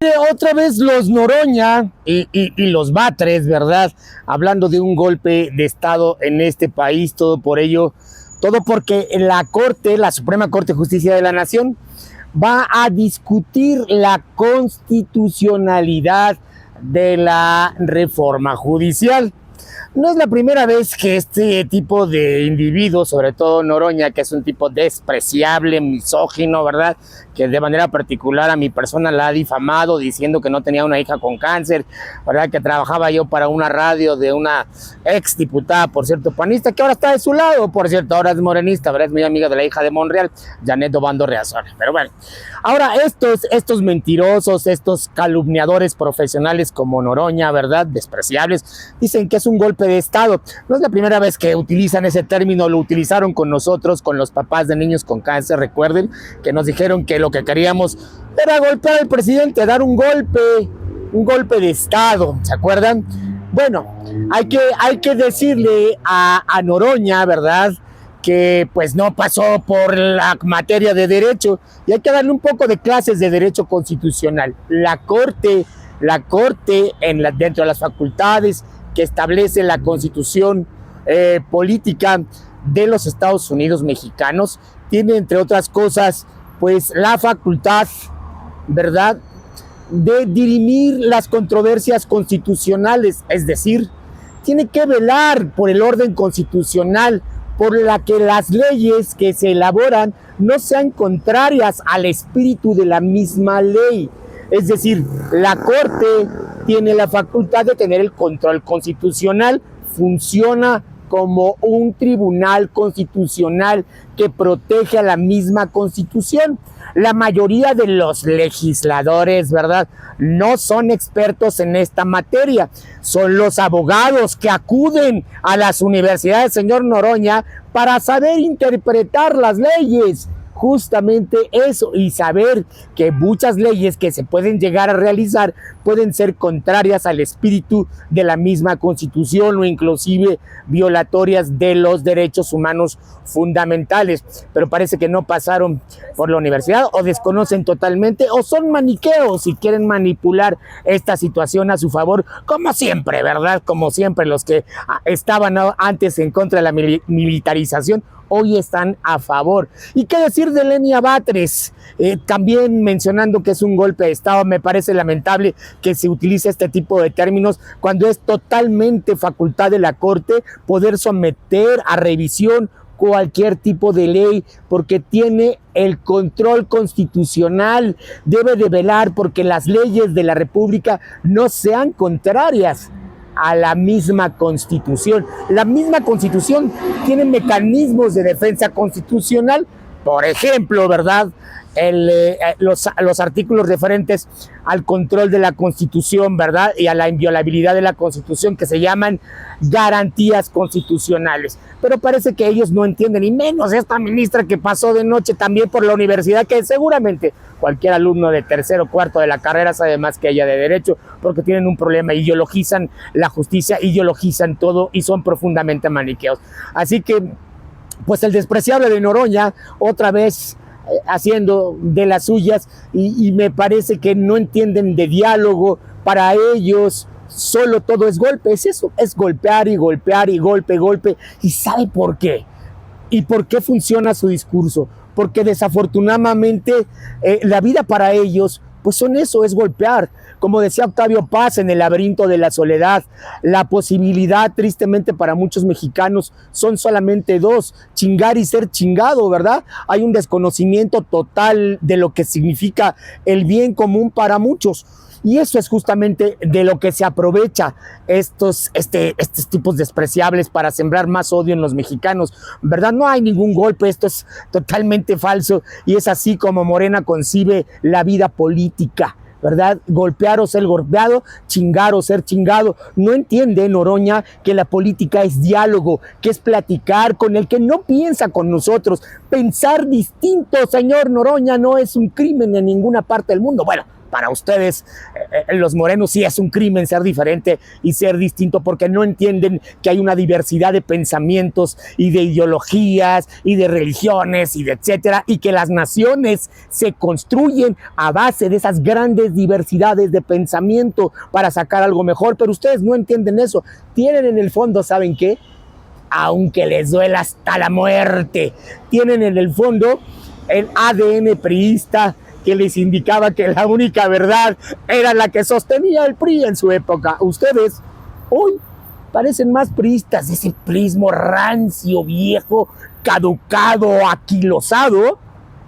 mire, otra vez los Noroña y los Batres, ¿verdad? Hablando de un golpe de Estado en este país, todo por ello, todo porque la Corte, la Suprema Corte de Justicia de la Nación, va a discutir la constitucionalidad de la reforma judicial. No es la primera vez que este tipo de individuos, sobre todo Noroña, que es un tipo despreciable, misógino, ¿verdad?, que de manera particular a mi persona la ha difamado diciendo que no tenía una hija con cáncer, ¿verdad?, que trabajaba yo para una radio de una ex diputada, por cierto, panista, que ahora está de su lado, por cierto, ahora es morenista, ¿verdad?, es muy amiga de la hija de Monreal, Janet Obando Reazona. Pero bueno, ahora estos mentirosos, estos calumniadores profesionales como Noroña, ¿verdad?, despreciables, dicen que es un golpe de Estado. No es la primera vez que utilizan ese término, lo utilizaron con nosotros, con los papás de niños con cáncer. Recuerden que nos dijeron que lo que queríamos era golpear al presidente, dar un golpe de Estado, ¿se acuerdan? Bueno, hay que decirle a Noroña, ¿verdad?, que pues no pasó por la materia de derecho, y hay que darle un poco de clases de derecho constitucional. La Corte dentro de las facultades que establece la Constitución política de los Estados Unidos mexicanos, tiene, entre otras cosas, pues la facultad, ¿verdad?, de dirimir las controversias constitucionales, es decir, tiene que velar por el orden constitucional, por la que las leyes que se elaboran no sean contrarias al espíritu de la misma ley. Es decir, la Corte tiene la facultad de tener el control constitucional, funciona como un tribunal constitucional que protege a la misma Constitución. La mayoría de los legisladores, ¿verdad?, no son expertos en esta materia. Son los abogados que acuden a las universidades, señor Noroña, para saber interpretar las leyes. Justamente eso, y saber que muchas leyes que se pueden llegar a realizar pueden ser contrarias al espíritu de la misma Constitución o inclusive violatorias de los derechos humanos fundamentales. Pero parece que no pasaron por la universidad, o desconocen totalmente, o son maniqueos y quieren manipular esta situación a su favor, como siempre, ¿verdad? Como siempre, los que estaban antes en contra de la militarización hoy están a favor. ¿Y qué decir de Lenia Batres? También mencionando que es un golpe de Estado. Me parece lamentable que se utilice este tipo de términos cuando es totalmente facultad de la Corte poder someter a revisión cualquier tipo de ley, porque tiene el control constitucional, debe de velar porque las leyes de la República no sean contrarias a la misma Constitución. La misma Constitución tiene mecanismos de defensa constitucional, por ejemplo, ¿verdad?, los artículos referentes al control de la Constitución, ¿verdad?, y a la inviolabilidad de la Constitución, que se llaman garantías constitucionales. Pero parece que ellos no entienden, y menos esta ministra que pasó de noche también por la universidad, que seguramente cualquier alumno de tercero o cuarto de la carrera sabe más que ella de derecho, porque tienen un problema, ideologizan la justicia, ideologizan todo y son profundamente maniqueos. Así que, pues el despreciable de Noroña, otra vez haciendo de las suyas, y me parece que no entienden de diálogo. Para ellos solo todo es golpe, es eso, es golpear y golpear y golpe. ¿Y sabe por qué? ¿Y por qué funciona su discurso? Porque desafortunadamente la vida para ellos pues son eso, es golpear. Como decía Octavio Paz en El laberinto de la soledad, la posibilidad, tristemente para muchos mexicanos, son solamente dos: chingar y ser chingado, ¿verdad? Hay un desconocimiento total de lo que significa el bien común para muchos. Y eso es justamente de lo que se aprovecha estos tipos despreciables para sembrar más odio en los mexicanos, ¿verdad? No hay ningún golpe, esto es totalmente falso, y es así como Morena concibe la vida política, ¿verdad? Golpear o ser golpeado, chingar o ser chingado. No entiende Noroña que la política es diálogo, que es platicar con el que no piensa con nosotros. Pensar distinto, señor Noroña, no es un crimen en ninguna parte del mundo. Bueno, para ustedes, los morenos, sí es un crimen ser diferente y ser distinto, porque no entienden que hay una diversidad de pensamientos y de ideologías y de religiones y de etcétera, y que las naciones se construyen a base de esas grandes diversidades de pensamiento para sacar algo mejor. Pero ustedes no entienden eso. Tienen en el fondo, ¿saben qué? Aunque les duela hasta la muerte, tienen en el fondo el ADN priista que les indicaba que la única verdad era la que sostenía el PRI en su época. Ustedes hoy parecen más priistas, ese prismo rancio, viejo, caducado, aquilosado.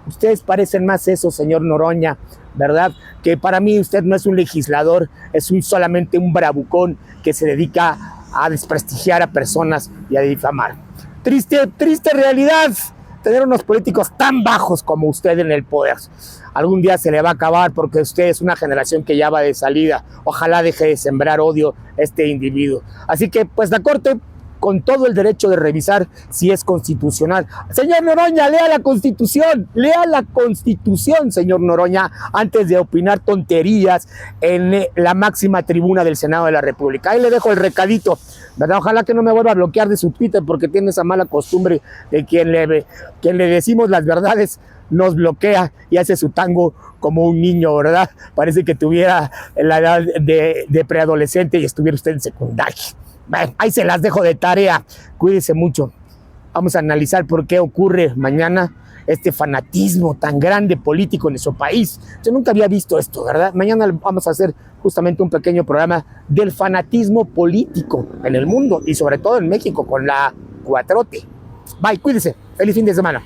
Ustedes parecen más eso, señor Noroña, ¿verdad? Que para mí usted no es un legislador, es solamente un bravucón que se dedica a desprestigiar a personas y a difamar. Triste realidad tener unos políticos tan bajos como usted en el poder. Algún día se le va a acabar, porque usted es una generación que ya va de salida. Ojalá deje de sembrar odio este individuo. Así que, pues, la Corte, con todo el derecho de revisar si es constitucional. Señor Noroña, lea la Constitución, señor Noroña, antes de opinar tonterías en la máxima tribuna del Senado de la República. Ahí le dejo el recadito, ¿verdad? Ojalá que no me vuelva a bloquear de su Twitter, porque tiene esa mala costumbre de quien le decimos las verdades nos bloquea y hace su tango como un niño, ¿verdad? Parece que tuviera la edad de preadolescente y estuviera usted en secundaria. Bueno, ahí se las dejo de tarea. Cuídese mucho. Vamos a analizar por qué ocurre mañana este fanatismo tan grande político en nuestro país. Yo nunca había visto esto, ¿verdad? Mañana vamos a hacer justamente un pequeño programa del fanatismo político en el mundo y sobre todo en México con la 4T. Bye, cuídese. Feliz fin de semana.